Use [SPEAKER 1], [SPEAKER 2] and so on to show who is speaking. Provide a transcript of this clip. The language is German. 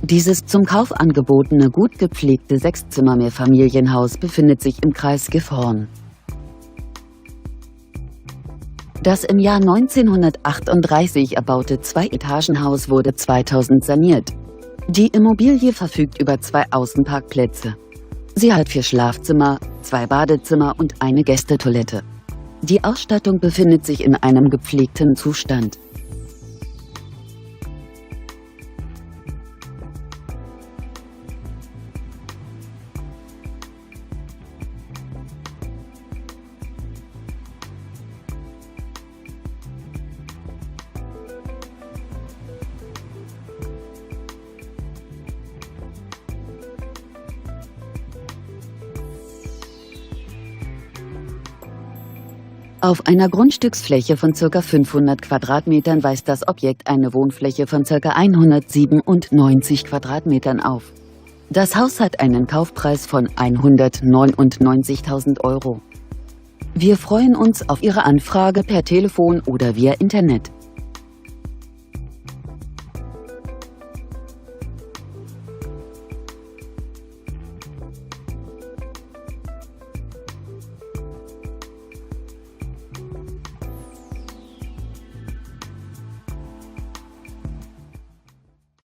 [SPEAKER 1] Dieses zum Kauf angebotene gut gepflegte 6-Zimmer-Mehrfamilienhaus befindet sich im Kreis Gifhorn. Das im Jahr 1938 erbaute 2-Etagenhaus wurde 2000 saniert. Die Immobilie verfügt über 2 Außenparkplätze. Sie hat 4 Schlafzimmer, 2 Badezimmer und eine Gästetoilette. Die Ausstattung befindet sich in einem gepflegten Zustand. Auf einer Grundstücksfläche von ca. 500 Quadratmetern weist das Objekt eine Wohnfläche von ca. 197 Quadratmetern auf. Das Haus hat einen Kaufpreis von 199.000 Euro. Wir freuen uns auf Ihre Anfrage per Telefon oder via Internet.